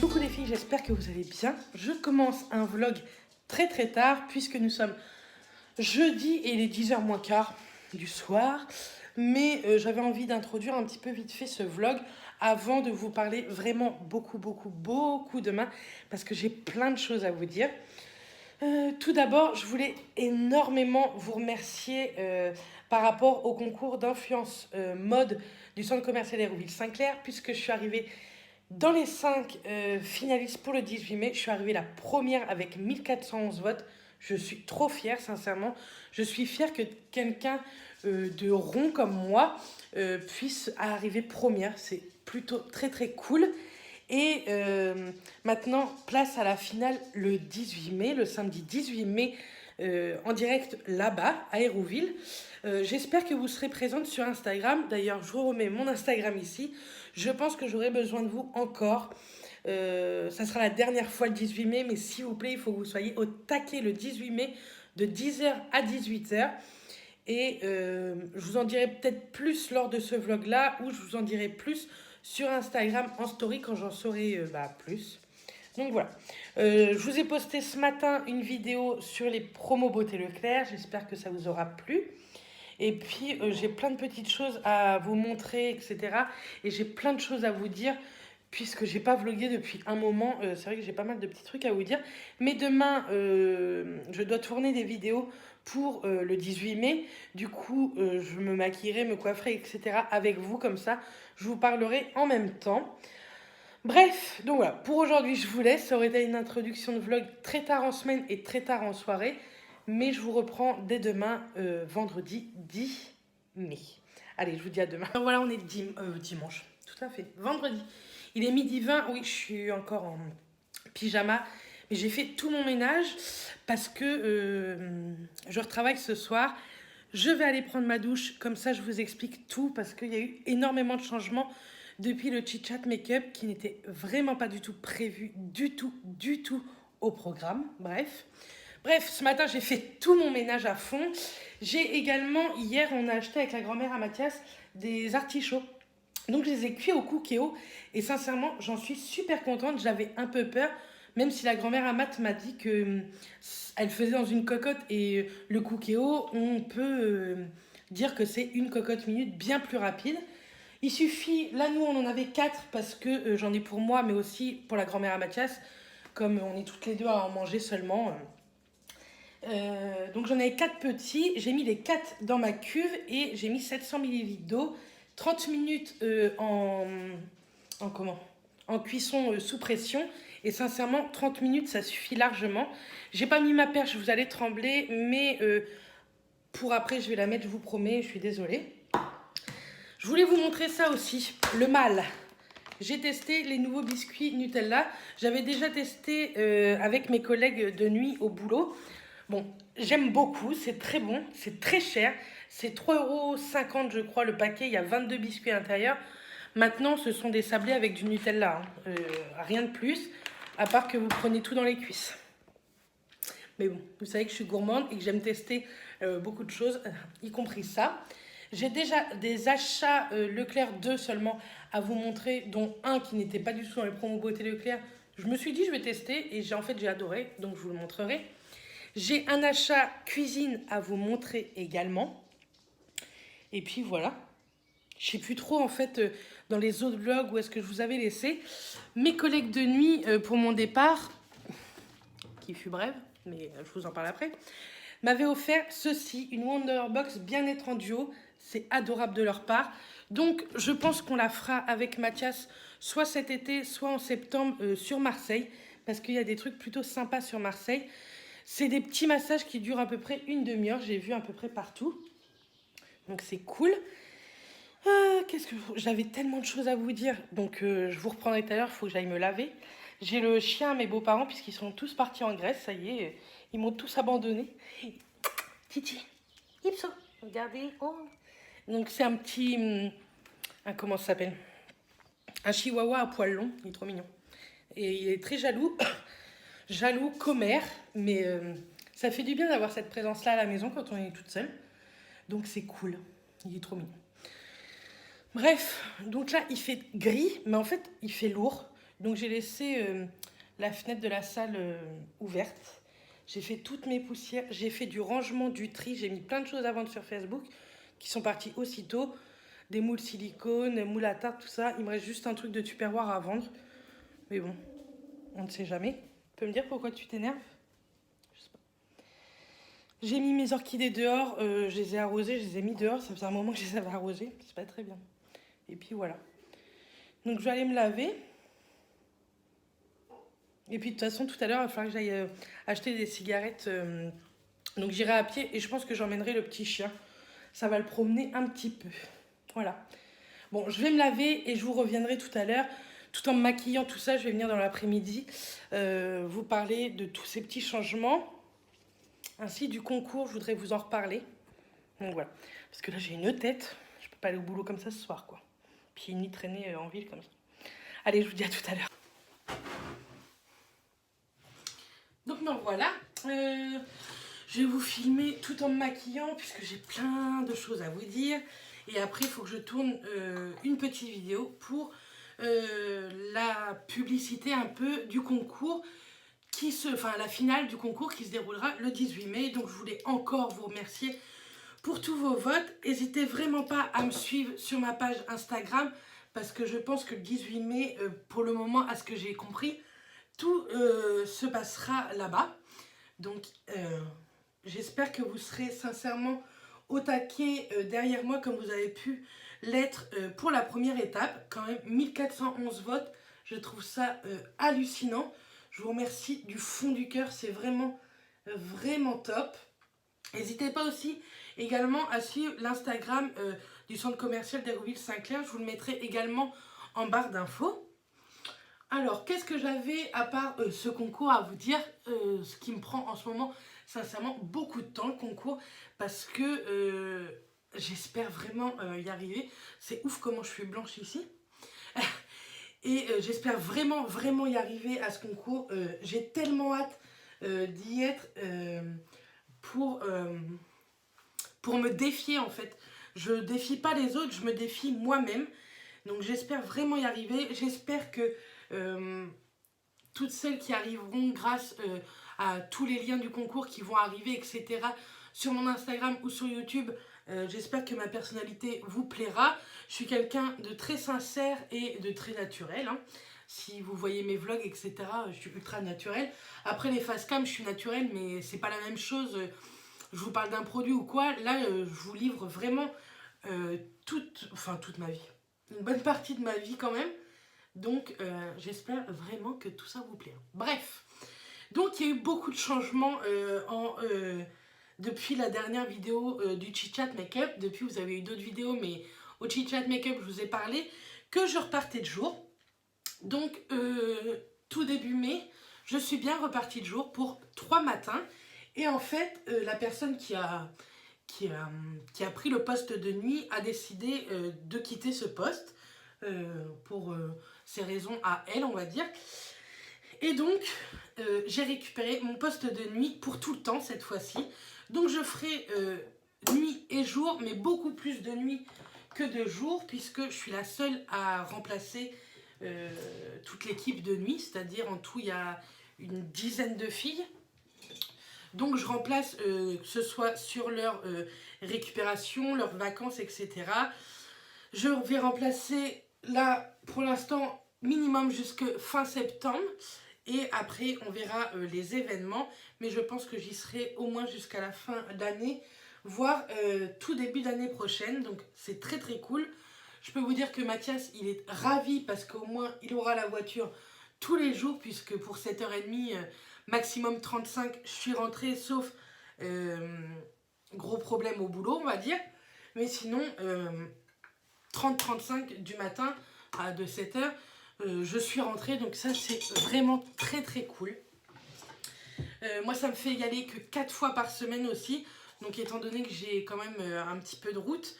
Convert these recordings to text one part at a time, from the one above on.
Coucou les filles, j'espère que vous allez bien. Je commence un vlog très tard puisque nous sommes jeudi et il est 10h moins quart du soir. Mais j'avais envie d'introduire un petit peu vite fait ce vlog avant de vous parler vraiment beaucoup demain parce que j'ai plein de choses à vous dire. Tout d'abord, je voulais énormément vous remercier par rapport au concours d'influence mode du centre commercial Hérouville-Saint-Clair puisque je suis arrivée dans les 5 finalistes pour le 18 mai. Je suis arrivée la première avec 1411 votes. Je suis trop fière, sincèrement. Je suis fière que quelqu'un de rond comme moi puisse arriver première. C'est plutôt très cool. Et maintenant, place à la finale le 18 mai, le samedi 18 mai, en direct là-bas, à Hérouville. J'espère que vous serez présente sur Instagram. D'ailleurs, je vous remets mon Instagram ici. Je pense que j'aurai besoin de vous encore. Ça sera la dernière fois le 18 mai, mais s'il vous plaît, il faut que vous soyez au taquet le 18 mai de 10h à 18h. Et je vous en dirai peut-être plus lors de ce vlog-là, ou je vous en dirai plus sur Instagram en story quand j'en saurai plus. Donc voilà, je vous ai posté ce matin une vidéo sur les promos Beauté Leclerc, j'espère que ça vous aura plu. Et puis j'ai plein de petites choses à vous montrer, etc. Et j'ai plein de choses à vous dire, puisque j'ai pas vlogué depuis un moment. C'est vrai que j'ai pas mal de petits trucs à vous dire. Mais demain, je dois tourner des vidéos pour le 18 mai. Du coup, je me maquillerai, me coifferai, etc. avec vous, comme ça, je vous parlerai en même temps. Bref, donc voilà, pour aujourd'hui, je vous laisse. Ça aurait été une introduction de vlog très tard en semaine et très tard en soirée. Mais je vous reprends dès demain, vendredi 10 mai. Allez, je vous dis à demain. Alors voilà, on est dimanche, tout à fait, vendredi. Il est 12h20, oui, je suis encore en pyjama. Mais j'ai fait tout mon ménage parce que je retravaille ce soir. Je vais aller prendre ma douche, comme ça je vous explique tout parce qu'il y a eu énormément de changements depuis le Chit Chat Make-up qui n'était vraiment pas du tout prévu, du tout au programme. Bref, ce matin j'ai fait tout mon ménage à fond. J'ai également, hier on a acheté avec la grand-mère à Mathias des artichauts. Donc je les ai cuits au cookéo et sincèrement j'en suis super contente. J'avais un peu peur, même si la grand-mère à Matt m'a dit que elle faisait dans une cocotte et le cookéo on peut dire que c'est une cocotte minute bien plus rapide. Il suffit, là nous on en avait 4 parce que j'en ai pour moi mais aussi pour la grand-mère à Mathias, comme on est toutes les deux à en manger seulement. Donc j'en avais 4 petits, j'ai mis les 4 dans ma cuve et j'ai mis 700 ml d'eau, 30 minutes en cuisson sous pression et sincèrement 30 minutes ça suffit largement. J'ai pas mis ma perche, vous allez trembler, mais pour après je vais la mettre, je vous promets, je suis désolée. Je voulais vous montrer ça aussi, le mal. J'ai testé les nouveaux biscuits Nutella. J'avais déjà testé avec mes collègues de nuit au boulot. Bon, j'aime beaucoup, c'est très bon, c'est très cher. C'est 3,50 € je crois le paquet, il y a 22 biscuits à l'intérieur. Maintenant, ce sont des sablés avec du Nutella, hein. Rien de plus, à part que vous prenez tout dans les cuisses. Mais bon, vous savez que je suis gourmande et que j'aime tester beaucoup de choses, y compris ça. J'ai déjà des achats Leclerc 2 seulement à vous montrer, dont un qui n'était pas du tout dans les promos Beauté Leclerc. Je me suis dit, je vais tester et j'ai adoré, donc je vous le montrerai. J'ai un achat cuisine à vous montrer également. Et puis voilà. Je ne sais plus trop en fait dans les autres vlogs où est-ce que je vous avais laissé. Mes collègues de nuit pour mon départ, qui fut brève, mais je vous en parle après, m'avaient offert ceci, une Wonderbox bien-être en duo. C'est adorable de leur part. Donc je pense qu'on la fera avec Mathias soit cet été, soit en septembre sur Marseille. Parce qu'il y a des trucs plutôt sympas sur Marseille. C'est des petits massages qui durent à peu près une demi-heure. J'ai vu à peu près partout. Donc c'est cool. J'avais tellement de choses à vous dire. Donc je vous reprendrai tout à l'heure. Il faut que j'aille me laver. J'ai le chien à mes beaux-parents puisqu'ils sont tous partis en Grèce. Ça y est, ils m'ont tous abandonné. Titi, Ipso, regardez. Oh. Donc c'est un petit... comment ça s'appelle? Un chihuahua à poils longs. Il est trop mignon. Et il est très jaloux. Jaloux, commère, mais ça fait du bien d'avoir cette présence-là à la maison quand on est toute seule. Donc c'est cool, il est trop mignon. Bref, donc là il fait gris, mais en fait il fait lourd. Donc j'ai laissé la fenêtre de la salle ouverte. J'ai fait toutes mes poussières, j'ai fait du rangement, du tri, j'ai mis plein de choses à vendre sur Facebook qui sont parties aussitôt. Des moules silicone, moules à tarte, tout ça. Il me reste juste un truc de Tupperware à vendre. Mais bon, on ne sait jamais. Tu peux me dire pourquoi tu t'énerves? Je sais pas. J'ai mis mes orchidées dehors, je les ai arrosées, je les ai mis dehors. Ça faisait un moment que je les avais arrosées. C'est pas très bien. Et puis voilà. Donc je vais aller me laver. Et puis de toute façon, tout à l'heure, il va falloir que j'aille acheter des cigarettes. Donc j'irai à pied et je pense que j'emmènerai le petit chien. Ça va le promener un petit peu. Voilà. Bon, je vais me laver et je vous reviendrai tout à l'heure. Tout en me maquillant, tout ça, je vais venir dans l'après-midi vous parler de tous ces petits changements. Ainsi du concours, je voudrais vous en reparler. Donc voilà. Parce que là, j'ai une tête. Je peux pas aller au boulot comme ça ce soir, quoi. Puis ni traîner en ville comme ça. Allez, je vous dis à tout à l'heure. Donc me voilà. Je vais vous filmer tout en me maquillant puisque j'ai plein de choses à vous dire. Et après, il faut que je tourne une petite vidéo pour la publicité un peu du concours enfin la finale du concours qui se déroulera le 18 mai. Donc je voulais encore vous remercier pour tous vos votes. N'hésitez vraiment pas à me suivre sur ma page Instagram parce que je pense que le 18 mai, pour le moment, à ce que j'ai compris, tout se passera là-bas. Donc j'espère que vous serez sincèrement au taquet derrière moi comme vous avez pu l'être pour la première étape. Quand même 1411 votes, je trouve ça hallucinant. Je vous remercie du fond du cœur, c'est vraiment, vraiment top. N'hésitez pas aussi également à suivre l'Instagram du centre commercial d'Hérouville-Saint-Clair. Je vous le mettrai également en barre d'infos. Alors, qu'est-ce que j'avais à part ce concours à vous dire, ce qui me prend en ce moment, sincèrement, beaucoup de temps, le concours, parce que j'espère vraiment y arriver. C'est ouf comment je suis blanche ici. Et j'espère vraiment, vraiment y arriver à ce concours. J'ai tellement hâte d'y être pour me défier, en fait. Je défie pas les autres, je me défie moi-même. Donc j'espère vraiment y arriver. J'espère que toutes celles qui arriveront grâce à tous les liens du concours qui vont arriver, etc., sur mon Instagram ou sur YouTube, j'espère que ma personnalité vous plaira. Je suis quelqu'un de très sincère et de très naturel. Hein. Si vous voyez mes vlogs, etc., je suis ultra naturelle. Après les face cam, je suis naturelle, mais c'est pas la même chose. Je vous parle d'un produit ou quoi. Là, je vous livre vraiment toute ma vie. Une bonne partie de ma vie quand même. Donc, j'espère vraiment que tout ça vous plaît. Bref, donc il y a eu beaucoup de changements depuis la dernière vidéo du Chit Chat Makeup. Depuis, vous avez eu d'autres vidéos, mais au Chit Chat Makeup, je vous ai parlé que je repartais de jour. Donc, tout début mai, je suis bien repartie de jour pour 3 matins. Et en fait, la personne qui a pris le poste de nuit a décidé de quitter ce poste pour ses raisons à elle, on va dire. Et donc, j'ai récupéré mon poste de nuit pour tout le temps cette fois-ci. Donc, je ferai nuit et jour, mais beaucoup plus de nuit que de jour, puisque je suis la seule à remplacer toute l'équipe de nuit. C'est-à-dire, en tout, il y a une dizaine de filles. Donc, je remplace, que ce soit sur leur récupération, leurs vacances, etc. Je vais remplacer, là, pour l'instant, minimum jusqu'à fin septembre. Et après, on verra les événements. Mais je pense que j'y serai au moins jusqu'à la fin d'année, voire tout début d'année prochaine. Donc, c'est très, très cool. Je peux vous dire que Mathias, il est ravi parce qu'au moins, il aura la voiture tous les jours. Puisque pour 7h30, maximum 35, je suis rentrée, sauf gros problème au boulot, on va dire. Mais sinon, 30-35 du matin de 7h, je suis rentrée. Donc ça, c'est vraiment très très cool. Moi, ça me fait y aller que 4 fois par semaine aussi. Donc étant donné que j'ai quand même un petit peu de route,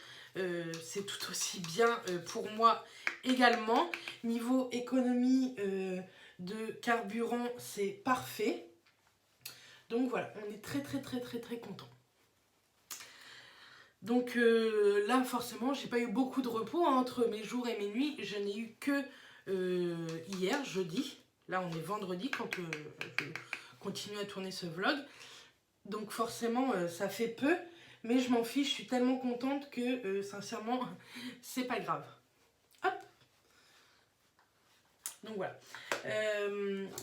c'est tout aussi bien pour moi également. Niveau économie de carburant, c'est parfait. Donc voilà, on est très très très très très content. Donc là, forcément, j'ai pas eu beaucoup de repos hein, entre mes jours et mes nuits. Je n'ai eu que hier, jeudi. Là, on est vendredi quand je continue à tourner ce vlog. Donc forcément, ça fait peu. Mais je m'en fiche, je suis tellement contente que, sincèrement, c'est pas grave. Hop. Donc voilà.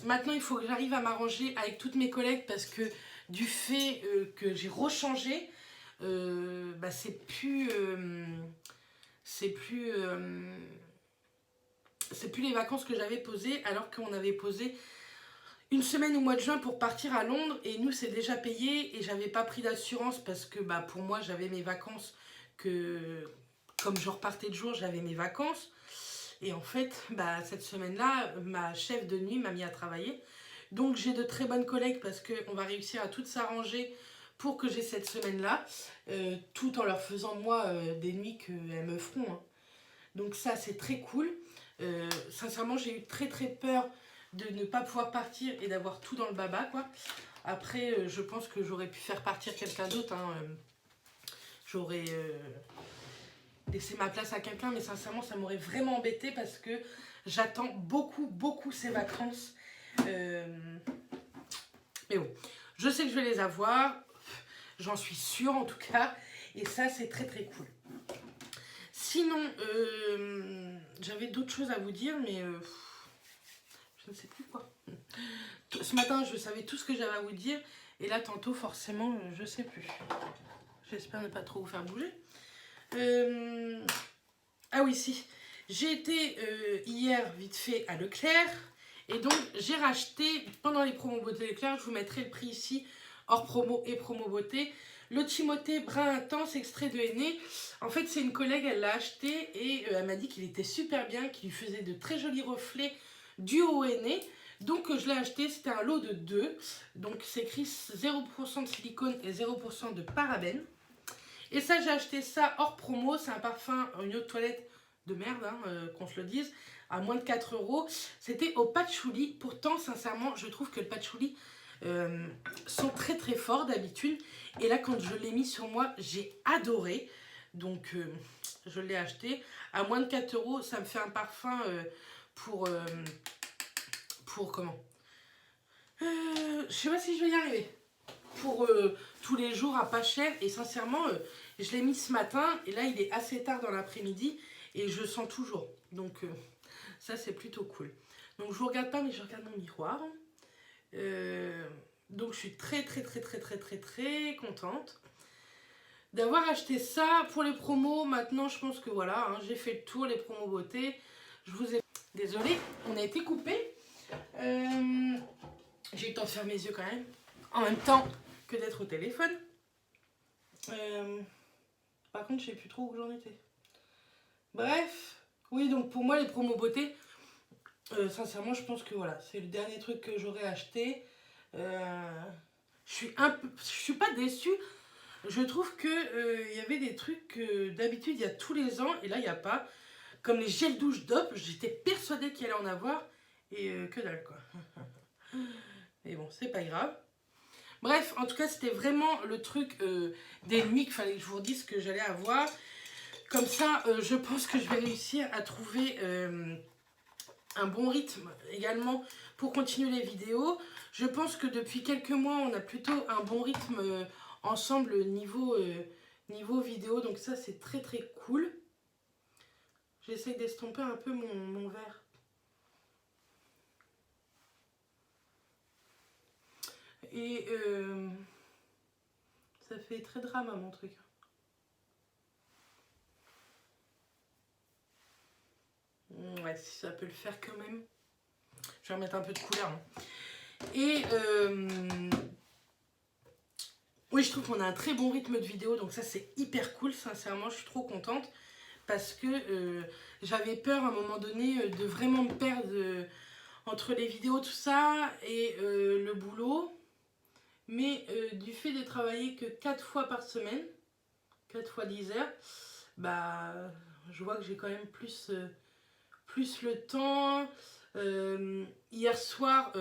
Maintenant, il faut que j'arrive à m'arranger avec toutes mes collègues parce que du fait que j'ai rechangé, bah, c'est plus les vacances que j'avais posées, alors qu'on avait posé une semaine au mois de juin pour partir à Londres, et nous c'est déjà payé, et j'avais pas pris d'assurance parce que bah, pour moi j'avais mes vacances, que comme je repartais de jour j'avais mes vacances, et en fait bah, cette semaine là ma chef de nuit m'a mis à travailler. Donc j'ai de très bonnes collègues parce qu'on va réussir à toutes s'arranger pour que j'ai cette semaine là, tout en leur faisant moi des nuits qu'elles me feront, hein. Donc ça c'est très cool. Sincèrement j'ai eu très très peur de ne pas pouvoir partir et d'avoir tout dans le baba, quoi. Après je pense que j'aurais pu faire partir quelqu'un d'autre, hein. J'aurais laissé ma place à quelqu'un, mais sincèrement ça m'aurait vraiment embêté parce que j'attends beaucoup ces vacances. Mais bon, je sais que je vais les avoir, j'en suis sûre en tout cas, et ça c'est très très cool. Sinon, j'avais d'autres choses à vous dire, mais je ne sais plus quoi. Ce matin, je savais tout ce que j'avais à vous dire, et là, tantôt, forcément, je ne sais plus. J'espère ne pas trop vous faire bouger. Ah oui, si. J'ai été hier, vite fait, à Leclerc, et donc j'ai racheté, pendant les promos beauté Leclerc, je vous mettrai le prix ici, hors promo et promo beauté, le Timothée brun intense extrait de henné. En fait, c'est une collègue, elle l'a acheté et elle m'a dit qu'il était super bien, qu'il lui faisait de très jolis reflets du au henné. Donc je l'ai acheté, c'était un lot de 2. Donc c'est écrit 0% de silicone et 0% de parabènes. Et ça, j'ai acheté ça hors promo. C'est un parfum, une eau de toilette de merde, hein, qu'on se le dise, à moins de 4 €. C'était au patchouli. Pourtant, sincèrement, je trouve que le patchouli sont très très forts d'habitude. Et là, quand je l'ai mis sur moi, j'ai adoré. Donc, je l'ai acheté. À moins de 4 €, ça me fait un parfum pour comment je sais pas si je vais y arriver. Pour tous les jours à pas cher. Et sincèrement, je l'ai mis ce matin. Et là, il est assez tard dans l'après-midi. Et je le sens toujours. Donc, ça, c'est plutôt cool. Donc, je vous regarde pas, mais je regarde mon miroir. Donc, je suis très contente d'avoir acheté ça pour les promos. Maintenant, je pense que voilà, hein, j'ai fait le tour, les promos beauté. Je vous ai... Désolée, on a été coupé. J'ai eu le temps de faire mes yeux quand même, en même temps que d'être au téléphone. Par contre, je sais plus trop où j'en étais. Bref, oui, donc pour moi, les promos beauté, sincèrement, je pense que voilà, c'est le dernier truc que j'aurais acheté. Je suis pas déçue. Je trouve que y avait des trucs que d'habitude il y a tous les ans et là il n'y a pas. Comme les gels douche DOP, j'étais persuadée qu'il allait en avoir et que dalle, quoi. Mais bon, c'est pas grave. Bref, en tout cas, c'était vraiment le truc des nuits qu'il fallait que je vous dise que j'allais avoir. Comme ça, je pense que je vais réussir à trouver un bon rythme également pour continuer les vidéos. Je pense que depuis quelques mois, on a plutôt un bon rythme ensemble niveau vidéo. Donc ça, c'est très très cool. J'essaye d'estomper un peu mon verre. Et ça fait très drama mon truc. Ouais, si ça peut le faire quand même. Je vais remettre un peu de couleur, hein. Et oui, je trouve qu'on a un très bon rythme de vidéo. Donc ça, c'est hyper cool. Sincèrement, je suis trop contente. Parce que j'avais peur à un moment donné de vraiment me perdre entre les vidéos, tout ça, et le boulot. Mais du fait de travailler que 4 fois par semaine, 4 fois 10 heures, bah, je vois que j'ai quand même plus le temps. Hier soir,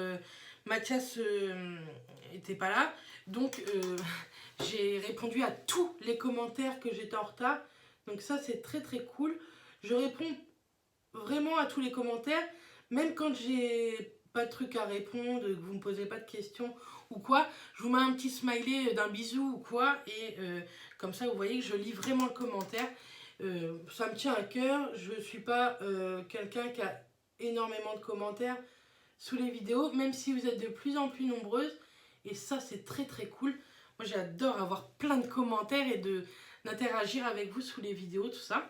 Mathias était pas là, donc j'ai répondu à tous les commentaires que j'étais en retard. Donc ça, c'est très très cool. Je réponds vraiment vraiment à tous les commentaires, même quand j'ai pas de trucs à répondre, que vous me posez pas de questions ou quoi, je vous mets un petit smiley d'un bisou ou quoi, et comme ça vous voyez que je lis vraiment le commentaire. Ça me tient à cœur, je suis pas quelqu'un qui a énormément de commentaires sous les vidéos, même si vous êtes de plus en plus nombreuses, et ça c'est très très cool. Moi j'adore avoir plein de commentaires et d'interagir avec vous sous les vidéos, tout ça.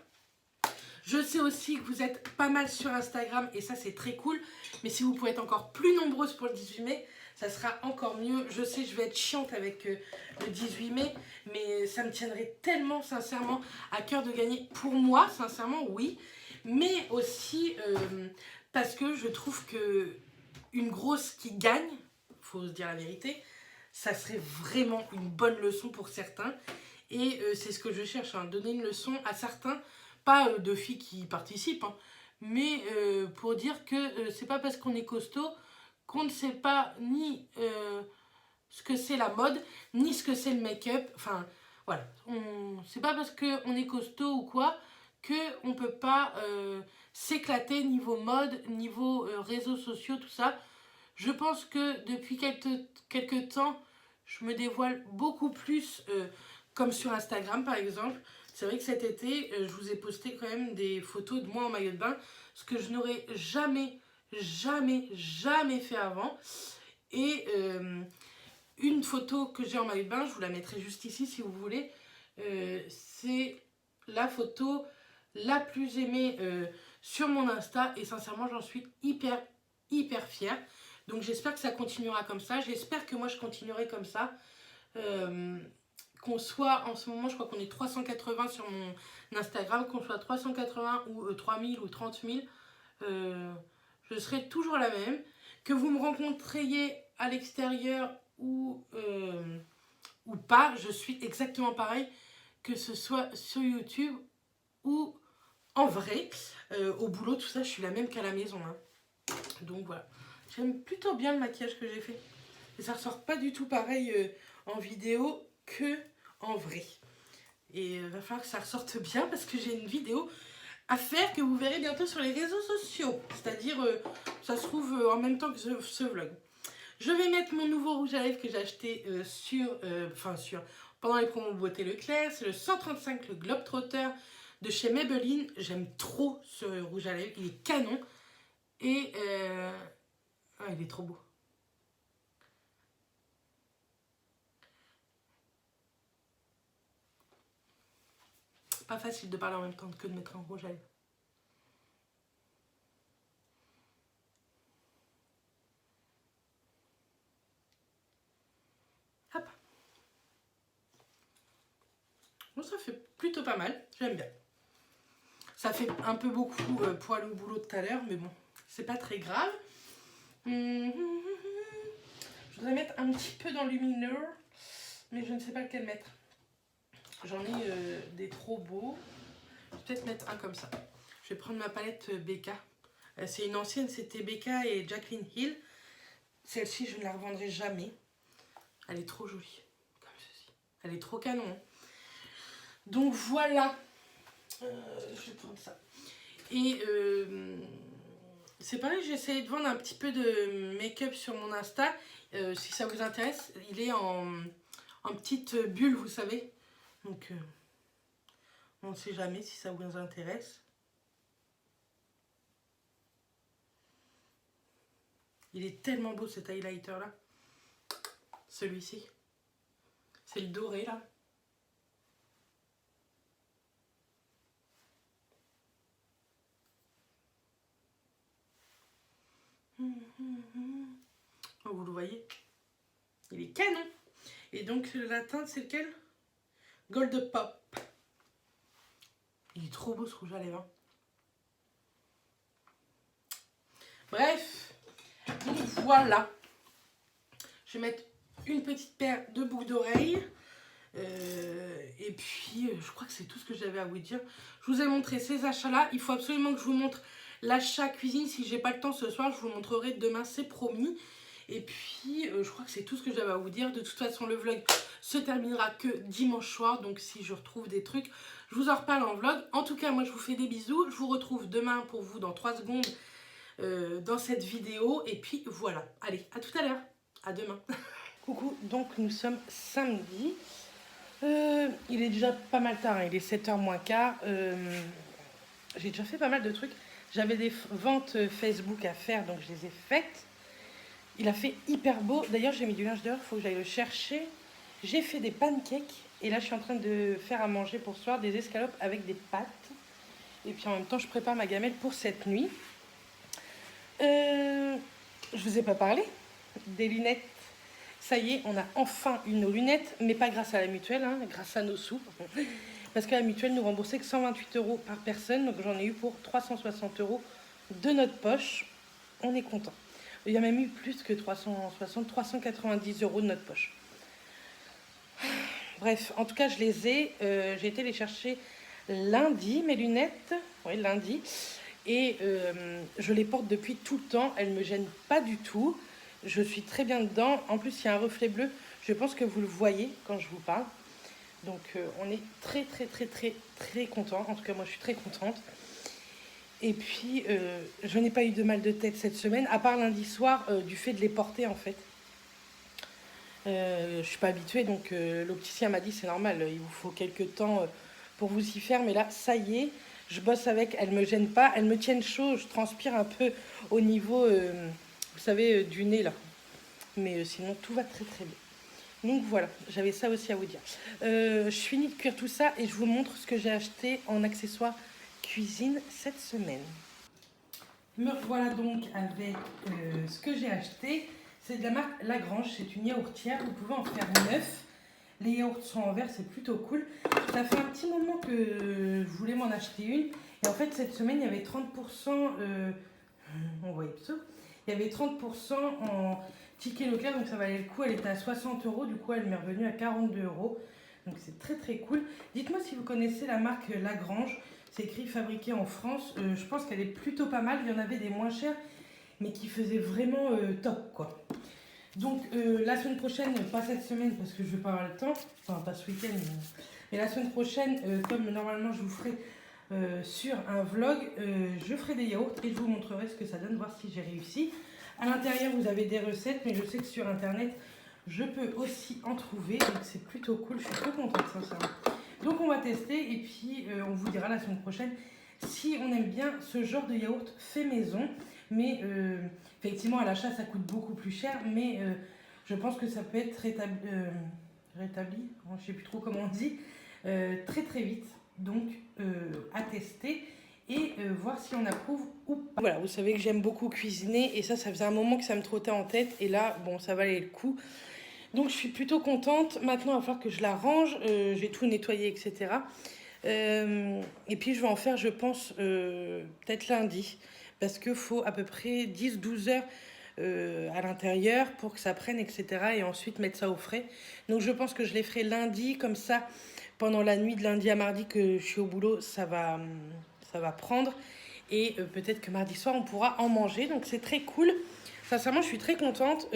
Je sais aussi que vous êtes pas mal sur Instagram et ça c'est très cool. Mais si vous pouvez être encore plus nombreuses pour le 18 mai, ça sera encore mieux. Je sais, je vais être chiante avec le 18 mai, mais ça me tiendrait tellement sincèrement à cœur de gagner. Pour moi, sincèrement, oui. Mais aussi parce que je trouve que une grosse qui gagne, faut se dire la vérité, ça serait vraiment une bonne leçon pour certains. Et c'est ce que je cherche, hein, donner une leçon à certains. Pas de filles qui participent, hein, mais pour dire que c'est pas parce qu'on est costaud qu'on ne sait pas ni ce que c'est la mode, ni ce que c'est le make-up. Enfin, voilà. C'est pas parce qu'on est costaud ou quoi qu'on peut pas s'éclater niveau mode, niveau réseaux sociaux, tout ça. Je pense que depuis quelques temps, je me dévoile beaucoup plus, comme sur Instagram par exemple. C'est vrai que cet été, je vous ai posté quand même des photos de moi en maillot de bain, ce que je n'aurais jamais fait avant. Et une photo que j'ai en maillot de bain, je vous la mettrai juste ici si vous voulez, c'est la photo la plus aimée sur mon Insta et sincèrement j'en suis hyper fière. Donc j'espère que ça continuera comme ça, j'espère que moi je continuerai comme ça. Qu'on soit, en ce moment je crois qu'on est 380 sur mon Instagram, qu'on soit 380 ou 3000 ou 30 000, je serai toujours la même. Que vous me rencontriez à l'extérieur ou pas, je suis exactement pareil, que ce soit sur YouTube ou en vrai. Au boulot, tout ça, je suis la même qu'à la maison, hein. Donc voilà, j'aime plutôt bien le maquillage que j'ai fait. Et ça ressort pas du tout pareil en vidéo que en vrai. Et il va falloir que ça ressorte bien parce que j'ai une vidéo à faire que vous verrez bientôt sur les réseaux sociaux. C'est-à-dire, ça se trouve en même temps que ce vlog. Je vais mettre mon nouveau rouge à lèvres que j'ai acheté pendant les promos Beauté Leclerc. C'est le 135, le Globetrotter de chez Maybelline. J'aime trop ce rouge à lèvres, il est canon. Et il est trop beau. Pas facile de parler en même temps que de mettre un rouge à lèvres. Hop. Bon, ça fait plutôt pas mal, j'aime bien. Ça fait un peu beaucoup pour aller au boulot tout à l'heure, mais bon, c'est pas très grave. Je voudrais mettre un petit peu dans lumineux, mais je ne sais pas lequel mettre. J'en ai des trop beaux. Je vais peut-être mettre un comme ça. Je vais prendre ma palette BK. C'est une ancienne, c'était BK et Jaclyn Hill. Celle-ci, je ne la revendrai jamais. Elle est trop jolie, comme ceci. Elle est trop canon. Donc voilà. Je vais prendre ça. Et c'est pareil, j'ai essayé de vendre un petit peu de make-up sur mon Insta. Si ça vous intéresse, il est en petite bulle, vous savez. Donc, on ne sait jamais si ça vous intéresse. Il est tellement beau cet highlighter là. Celui-ci. C'est le doré là. Oh, vous le voyez. Il est canon. Et donc la teinte c'est lequel? Gold Pop. Il est trop beau ce rouge à lèvres. Bref. Donc voilà. Je vais mettre une petite paire de boucles d'oreilles. Et puis je crois que c'est tout ce que j'avais à vous dire. Je vous ai montré ces achats là. Il faut absolument que je vous montre l'achat cuisine. Si j'ai pas le temps ce soir, je vous montrerai demain, c'est promis. Et puis, je crois que c'est tout ce que j'avais à vous dire. De toute façon, le vlog se terminera que dimanche soir. Donc, si je retrouve des trucs, je vous en reparle en vlog. En tout cas, moi, je vous fais des bisous. Je vous retrouve demain pour vous dans 3 secondes dans cette vidéo. Et puis, voilà. Allez, à tout à l'heure. À demain. Coucou, donc nous sommes samedi. Il est déjà pas mal tard, hein. Il est 7h moins quart. J'ai déjà fait pas mal de trucs. J'avais des ventes Facebook à faire, donc je les ai faites. Il a fait hyper beau. D'ailleurs, j'ai mis du linge dehors, il faut que j'aille le chercher. J'ai fait des pancakes. Et là, je suis en train de faire à manger pour ce soir des escalopes avec des pâtes. Et puis en même temps, je prépare ma gamelle pour cette nuit. Je vous ai pas parlé des lunettes. Ça y est, on a enfin une nos lunettes, mais pas grâce à la mutuelle, hein, grâce à nos sous. Parce que la mutuelle nous remboursait que 128 € par personne. Donc j'en ai eu pour 360 € de notre poche. On est content. Il y a même eu plus que 390 € de notre poche. Bref, en tout cas, je les ai. J'ai été les chercher lundi, mes lunettes. Oui, lundi. Et je les porte depuis tout le temps. Elles ne me gênent pas du tout. Je suis très bien dedans. En plus, il y a un reflet bleu. Je pense que vous le voyez quand je vous parle. Donc, on est très content. En tout cas, moi, je suis très contente. Et puis, je n'ai pas eu de mal de tête cette semaine, à part lundi soir, du fait de les porter, en fait. Je ne suis pas habituée, donc l'opticien m'a dit, c'est normal, il vous faut quelques temps pour vous y faire. Mais là, ça y est, je bosse avec, elles ne me gênent pas, elles me tiennent chaud, je transpire un peu au niveau, vous savez, du nez, là. Mais sinon, tout va très bien. Donc voilà, j'avais ça aussi à vous dire. Je finis de cuire tout ça et je vous montre ce que j'ai acheté en accessoires cuisine cette semaine. Me voilà donc avec ce que j'ai acheté. C'est de la marque Lagrange, c'est une yaourtière. Vous pouvez en faire 9. Les yaourts sont en verre, c'est plutôt cool. Ça fait un petit moment que je voulais m'en acheter une. Et en fait, cette semaine, il y avait 30%. On voit ça. Il y avait 30% en ticket local, donc ça valait le coup. Elle était à 60 €, du coup, elle m'est revenue à 42 €. Donc c'est très cool. Dites-moi si vous connaissez la marque Lagrange. C'est écrit fabriqué en France. Je pense qu'elle est plutôt pas mal. Il y en avait des moins chers, mais qui faisaient vraiment top, quoi. Donc la semaine prochaine, pas cette semaine parce que je vais pas avoir le temps, enfin pas ce week-end, mais la semaine prochaine, comme normalement je vous ferai sur un vlog, je ferai des yaourts et je vous montrerai ce que ça donne, voir si j'ai réussi. À l'intérieur, vous avez des recettes, mais je sais que sur internet, je peux aussi en trouver, donc c'est plutôt cool. Je suis trop contente, sincèrement. Donc on va tester et puis on vous dira la semaine prochaine si on aime bien ce genre de yaourt fait maison. Mais effectivement, à l'achat, ça coûte beaucoup plus cher, mais je pense que ça peut être rétabli, je ne sais plus trop comment on dit, très vite. Donc à tester et voir si on approuve ou pas. Voilà, vous savez que j'aime beaucoup cuisiner et ça faisait un moment que ça me trottait en tête et là, bon, ça valait le coup. Donc je suis plutôt contente. Maintenant, il va falloir que je la range. J'ai tout nettoyé, etc. Et puis je vais en faire, je pense, peut-être lundi. Parce qu'il faut à peu près 10-12 heures à l'intérieur pour que ça prenne, etc. Et ensuite mettre ça au frais. Donc je pense que je les ferai lundi. Comme ça, pendant la nuit de lundi à mardi que je suis au boulot, ça va prendre. Et peut-être que mardi soir, on pourra en manger. Donc c'est très cool. Sincèrement, je suis très contente.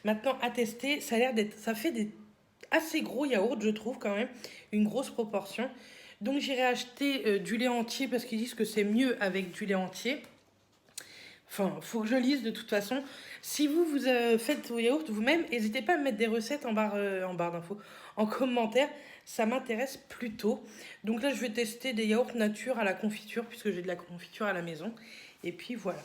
Maintenant, à tester, ça a l'air d'être, ça fait des assez gros yaourts, je trouve quand même, une grosse proportion. Donc j'irai acheter du lait entier parce qu'ils disent que c'est mieux avec du lait entier. Enfin, faut que je lise de toute façon. Si vous faites vos yaourts vous-même, n'hésitez pas à me mettre des recettes en barre d'infos, en commentaire. Ça m'intéresse plutôt. Donc là, je vais tester des yaourts nature à la confiture puisque j'ai de la confiture à la maison. Et puis voilà.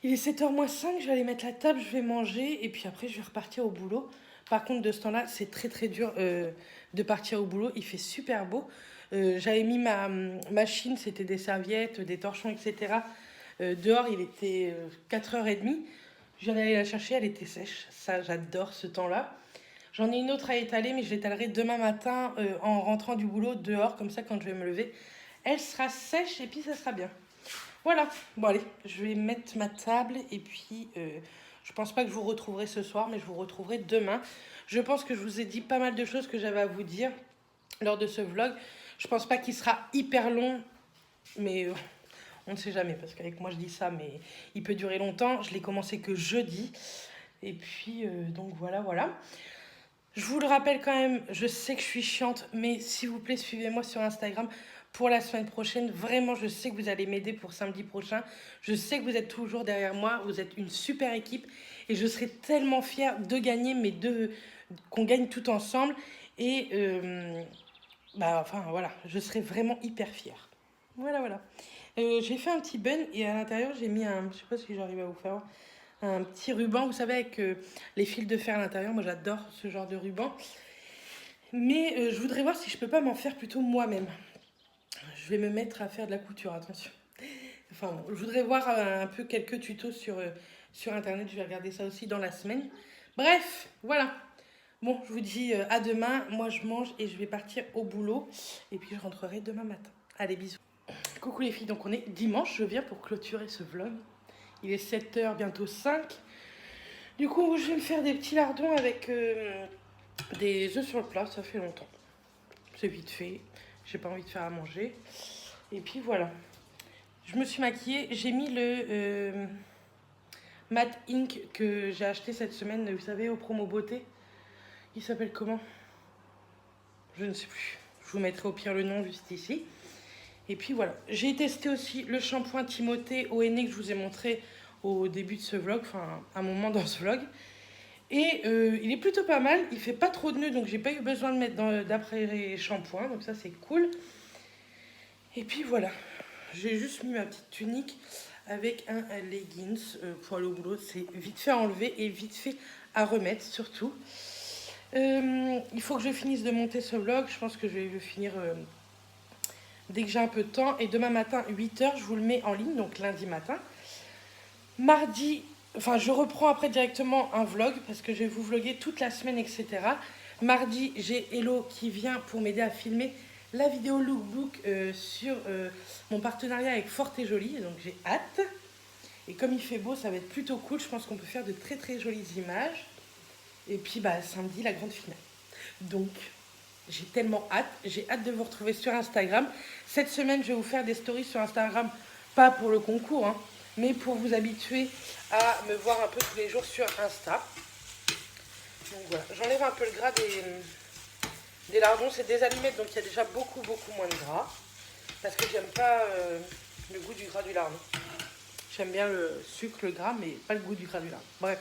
Il est 7h moins 5, je vais aller mettre la table, je vais manger et puis après je vais repartir au boulot. Par contre, de ce temps-là, c'est très dur de partir au boulot. Il fait super beau. J'avais mis ma machine, c'était des serviettes, des torchons, etc. Dehors, il était 4h30. Je viens d'aller la chercher, elle était sèche. Ça, j'adore ce temps-là. J'en ai une autre à étaler, mais je l'étalerai demain matin en rentrant du boulot dehors. Comme ça, quand je vais me lever, elle sera sèche et puis ça sera bien. Voilà, bon allez, je vais mettre ma table et puis je pense pas que je vous retrouverai ce soir, mais je vous retrouverai demain. Je pense que je vous ai dit pas mal de choses que j'avais à vous dire lors de ce vlog. Je pense pas qu'il sera hyper long, mais on ne sait jamais, parce qu'avec moi je dis ça, mais il peut durer longtemps. Je l'ai commencé que jeudi Et puis, donc voilà. Je vous le rappelle quand même, je sais que je suis chiante, mais s'il vous plaît, suivez-moi sur Instagram pour la semaine prochaine. Vraiment, je sais que vous allez m'aider pour samedi prochain. Je sais que vous êtes toujours derrière moi. Vous êtes une super équipe. Et je serai tellement fière de gagner, mais qu'on gagne tout ensemble. Et enfin voilà, je serai vraiment hyper fière. Voilà. J'ai fait un petit bun et à l'intérieur, j'ai mis je sais pas si j'arrive à vous faire un petit ruban, vous savez, avec les fils de fer à l'intérieur. Moi, j'adore ce genre de ruban. Mais je voudrais voir si je peux pas m'en faire plutôt moi-même. Je vais me mettre à faire de la couture, attention. Enfin, bon, je voudrais voir un peu quelques tutos sur Internet. Je vais regarder ça aussi dans la semaine. Bref, voilà. Bon, je vous dis à demain. Moi, je mange et je vais partir au boulot. Et puis, je rentrerai demain matin. Allez, bisous. Coucou les filles, donc on est dimanche. Je viens pour clôturer ce vlog. Il est 7h, bientôt 5. Du coup, je vais me faire des petits lardons avec des œufs sur le plat. Ça fait longtemps. C'est vite fait. J'ai pas envie de faire à manger. Et puis voilà. Je me suis maquillée. J'ai mis le Matte Ink que j'ai acheté cette semaine, vous savez, au promo beauté. Il s'appelle comment? Je ne sais plus. Je vous mettrai au pire le nom juste ici. Et puis voilà. J'ai testé aussi le shampoing Timothée ONE que je vous ai montré au début de ce vlog, enfin un moment dans ce vlog. Et il est plutôt pas mal, il fait pas trop de nœuds, donc j'ai pas eu besoin de mettre d'après shampoing, donc ça c'est cool. Et puis voilà, j'ai juste mis ma petite tunique avec un leggings pour aller au boulot. C'est vite fait à enlever et vite fait à remettre surtout. Il faut que je finisse de monter ce vlog, je pense que je vais le finir dès que j'ai un peu de temps. Et demain matin 8h, je vous le mets en ligne, donc lundi matin. Mardi, enfin je reprends après directement un vlog parce que je vais vous vlogger toute la semaine, etc. Mardi, j'ai Hello qui vient pour m'aider à filmer la vidéo lookbook sur mon partenariat avec Forte et Jolie, donc j'ai hâte. Et comme il fait beau, ça va être plutôt cool, je pense qu'on peut faire de très très jolies images. Et puis samedi, la grande finale. Donc j'ai tellement hâte, j'ai hâte de vous retrouver sur Instagram. Cette semaine, je vais vous faire des stories sur Instagram, pas pour le concours, hein, mais pour vous habituer à me voir un peu tous les jours sur Insta. Donc voilà, j'enlève un peu le gras des lardons, c'est des allumettes, donc il y a déjà beaucoup moins de gras. Parce que j'aime pas le goût du gras du lardon. J'aime bien le sucre, le gras, mais pas le goût du gras du lardon. Bref.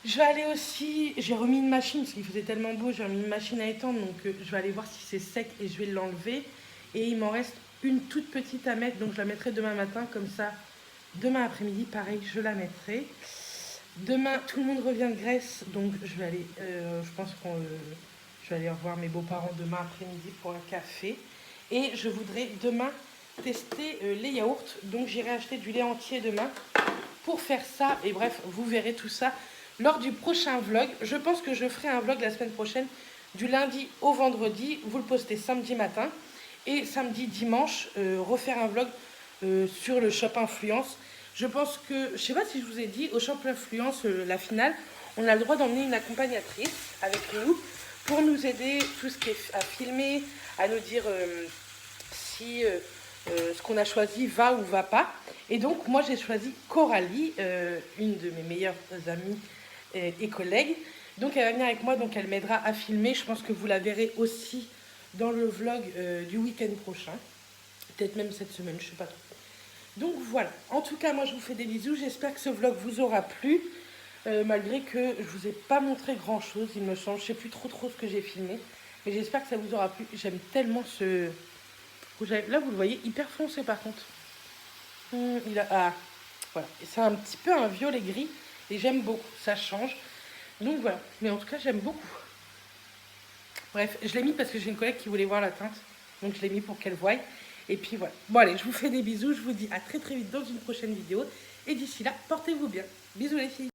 Je vais aller aussi, j'ai remis une machine, parce qu'il faisait tellement beau, j'ai remis une machine à étendre, donc je vais aller voir si c'est sec et je vais l'enlever. Et il m'en reste une toute petite à mettre, donc je la mettrai demain matin, comme ça, demain après-midi, pareil, je la mettrai. Demain, tout le monde revient de Grèce, donc je vais aller, je pense que je vais aller revoir mes beaux-parents demain après-midi pour un café. Et je voudrais demain tester les yaourts, donc j'irai acheter du lait entier demain pour faire ça. Et bref, vous verrez tout ça lors du prochain vlog. Je pense que je ferai un vlog la semaine prochaine, du lundi au vendredi. Vous le postez samedi matin. Et samedi, dimanche, refaire un vlog sur le Shop Influence. Je pense que, je sais pas si je vous ai dit, au Shop Influence, la finale, on a le droit d'emmener une accompagnatrice avec nous pour nous aider tout ce qui est à filmer, à nous dire si ce qu'on a choisi va ou va pas. Et donc, moi, j'ai choisi Coralie, une de mes meilleures amies et collègues. Donc, elle va venir avec moi, donc elle m'aidera à filmer. Je pense que vous la verrez aussi dans le vlog du week-end prochain. Peut-être même cette semaine, je sais pas trop. Donc voilà, en tout cas moi je vous fais des bisous, j'espère que ce vlog vous aura plu, malgré que je vous ai pas montré grand chose, il me semble, je sais plus trop ce que j'ai filmé, mais j'espère que ça vous aura plu. J'aime tellement ce rouge à lèvres, là vous le voyez hyper foncé par contre, voilà, c'est un petit peu un violet gris, et j'aime beaucoup, ça change, donc voilà, mais en tout cas j'aime beaucoup. Bref, je l'ai mis parce que j'ai une collègue qui voulait voir la teinte, donc je l'ai mis pour qu'elle voie. Et puis voilà. Bon allez, je vous fais des bisous. Je vous dis à très vite dans une prochaine vidéo. Et d'ici là, portez-vous bien. Bisous les filles.